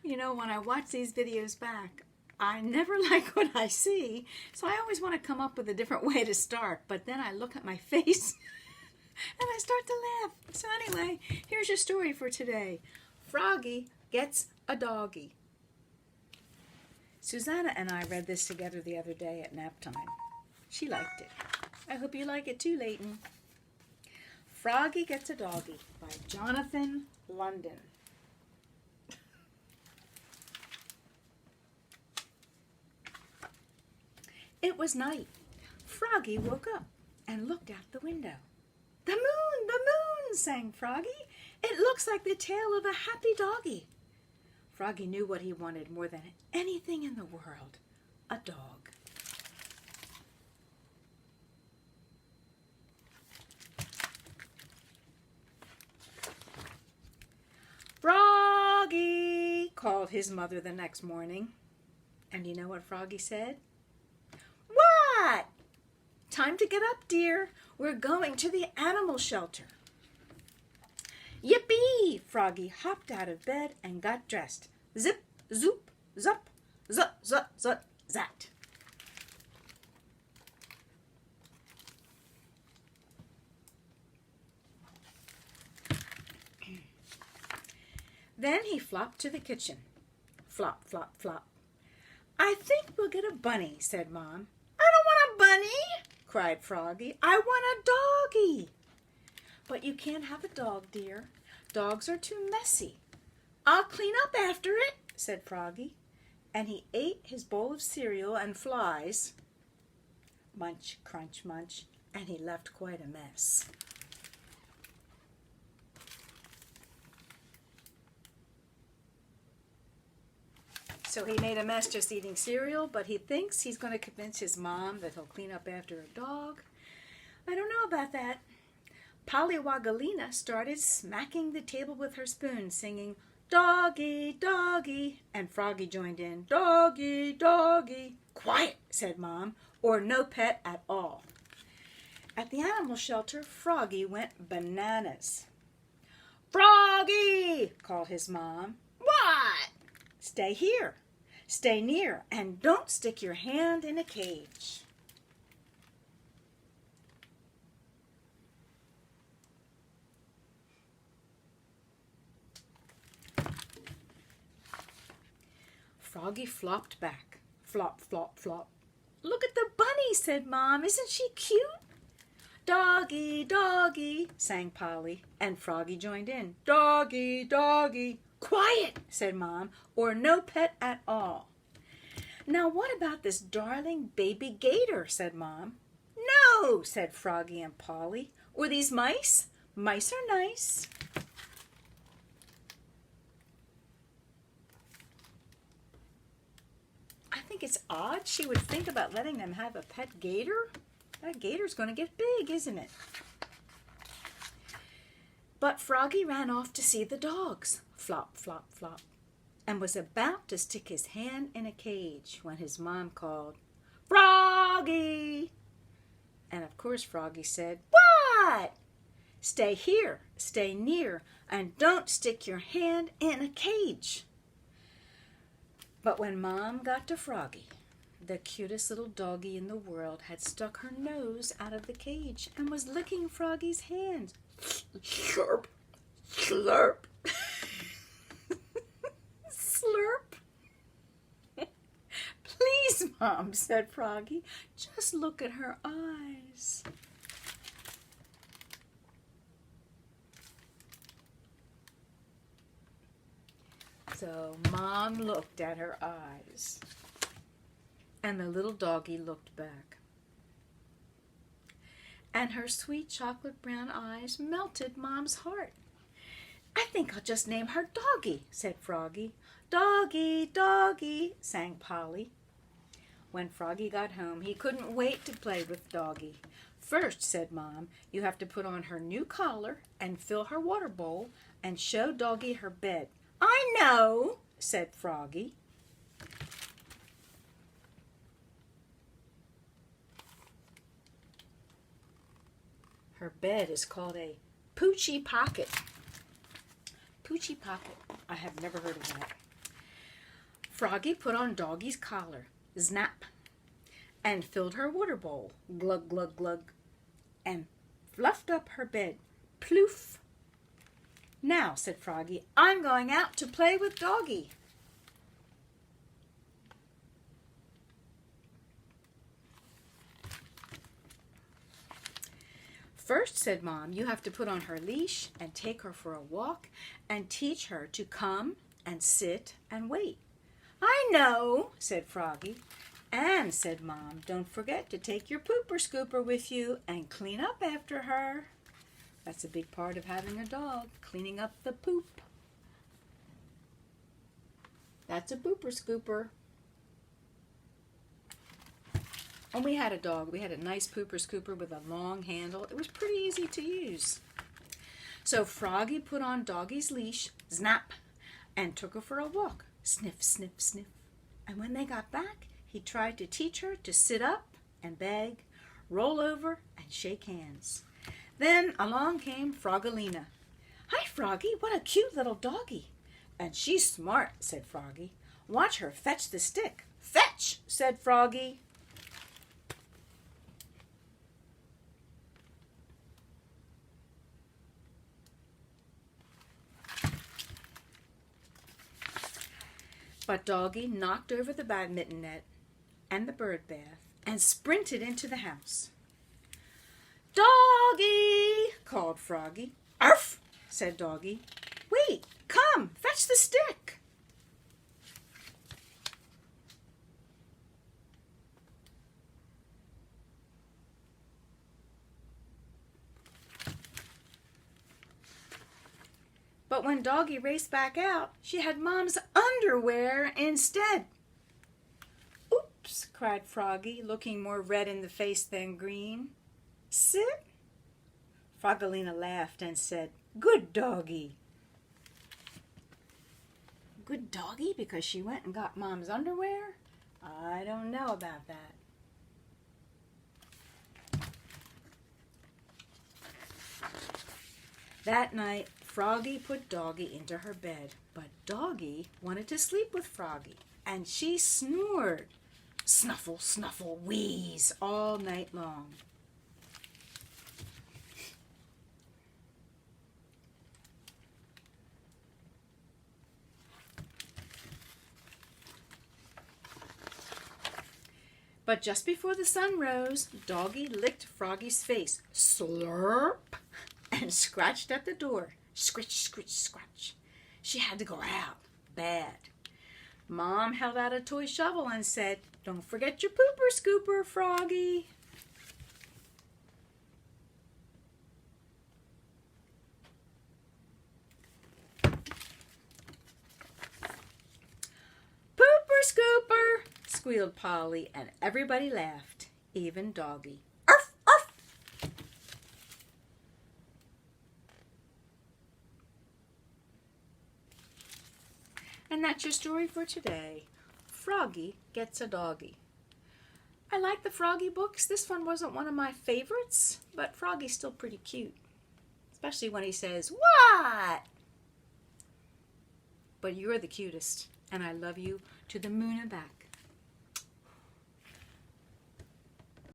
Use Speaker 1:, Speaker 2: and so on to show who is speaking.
Speaker 1: You know, when I watch these videos back, I never like what I see, so I always want to come up with a different way to start, but then I look at my face and I start to laugh. So anyway, here's your story for today. Froggy gets a doggy. Susanna and I read this together the other day at nap time. She liked it. I hope you like it too, Layton. Froggy Gets a Doggy by Jonathan London. It was night. Froggy woke up and looked out the window. The moon, sang Froggy. It looks like the tail of a happy doggy. Froggy knew what he wanted more than anything in the world, a dog. Froggy, called his mother the next morning. And you know what Froggy said? What? Time to get up, dear. We're going to the animal shelter. Yippee! Froggy hopped out of bed and got dressed. Zip, zoop, zup, zut, zut, zut, zat. Then he flopped to the kitchen. Flop, flop, flop. I think we'll get a bunny, said Mom. I don't want a bunny, cried Froggy. I want a doggy. But you can't have a dog, dear. Dogs are too messy. I'll clean up after it, said Froggy. And he ate his bowl of cereal and flies. Munch, crunch, munch, and he left quite a mess. So he made a mess just eating cereal, but he thinks he's going to convince his mom that he'll clean up after a dog. I don't know about that. Pollywogalina started smacking the table with her spoon, singing, Doggy, doggy, and Froggy joined in, Doggy, doggy. Quiet, said Mom, or no pet at all. At the animal shelter, Froggy went bananas. Froggy, called his mom. What? Stay here. Stay near, and don't stick your hand in a cage. Froggy flopped back. Flop, flop, flop. Look at the bunny, said Mom. Isn't she cute? Doggy, doggy, sang Polly, and Froggy joined in. Doggy, doggy. Quiet, said Mom, or no pet at all. Now what about this darling baby gator, said Mom. No, said Froggy and Polly. Or these mice? Mice are nice. I think it's odd she would think about letting them have a pet gator. That gator's going to get big, isn't it? But Froggy ran off to see the dogs. Flop, flop, flop. And was about to stick his hand in a cage when his mom called, Froggy! And of course Froggy said, What? Stay here, stay near, and don't stick your hand in a cage. But when Mom got to Froggy, the cutest little doggy in the world had stuck her nose out of the cage and was licking Froggy's hand. Slurp, slurp. Slurp. Please, Mom, said Froggy. Just look at her eyes. So Mom looked at her eyes, and the little doggy looked back. And her sweet chocolate brown eyes melted Mom's heart. I think I'll just name her Doggy, said Froggy. Doggy, doggy, sang Polly. When Froggy got home, he couldn't wait to play with Doggy. First, said Mom, you have to put on her new collar and fill her water bowl and show Doggy her bed. I know, said Froggy. Her bed is called a Poochie Pocket. Poochie Pocket. I have never heard of that. Froggy put on Doggy's collar, snap, and filled her water bowl, glug, glug, glug, and fluffed up her bed, ploof. Now, said Froggy, I'm going out to play with Doggy. First, said Mom, you have to put on her leash and take her for a walk and teach her to come and sit and wait. I know, said Froggy. And, said Mom, don't forget to take your pooper scooper with you and clean up after her. That's a big part of having a dog, cleaning up the poop. That's a pooper scooper. And we had a dog. We had a nice pooper scooper with a long handle. It was pretty easy to use. So Froggy put on Doggy's leash, snap, and took her for a walk. Sniff, sniff, sniff. And when they got back, he tried to teach her to sit up and beg, roll over, and shake hands. Then along came Froggalina. Hi, Froggy, what a cute little doggy. And she's smart, said Froggy. Watch her fetch the stick. Fetch, said Froggy. But Doggy knocked over the badminton net and the bird bath and sprinted into the house. Doggy, called Froggy. Arf, said Doggy. Wait, come, fetch the stick. But when Doggy raced back out, she had Mom's underwear instead. Oops, cried Froggy, looking more red in the face than green. Sit? Froggalina laughed and said, Good doggy. Good doggy because she went and got Mom's underwear? I don't know about that. That night, Froggy put Doggy into her bed, but Doggy wanted to sleep with Froggy, and she snored, snuffle, snuffle, wheeze, all night long. But just before the sun rose, Doggy licked Froggy's face, slurp, and scratched at the door. Scritch, scritch, scratch. She had to go out, bad. Mom held out a toy shovel and said, Don't forget your pooper scooper, Froggy. Pooper scooper, squealed Polly, and everybody laughed, even Doggy. Arf, arf. And that's your story for today. Froggy Gets a Doggy. I like the Froggy books. This one wasn't one of my favorites, but Froggy's still pretty cute. Especially when he says, What? But you're the cutest, and I love you to the moon and back.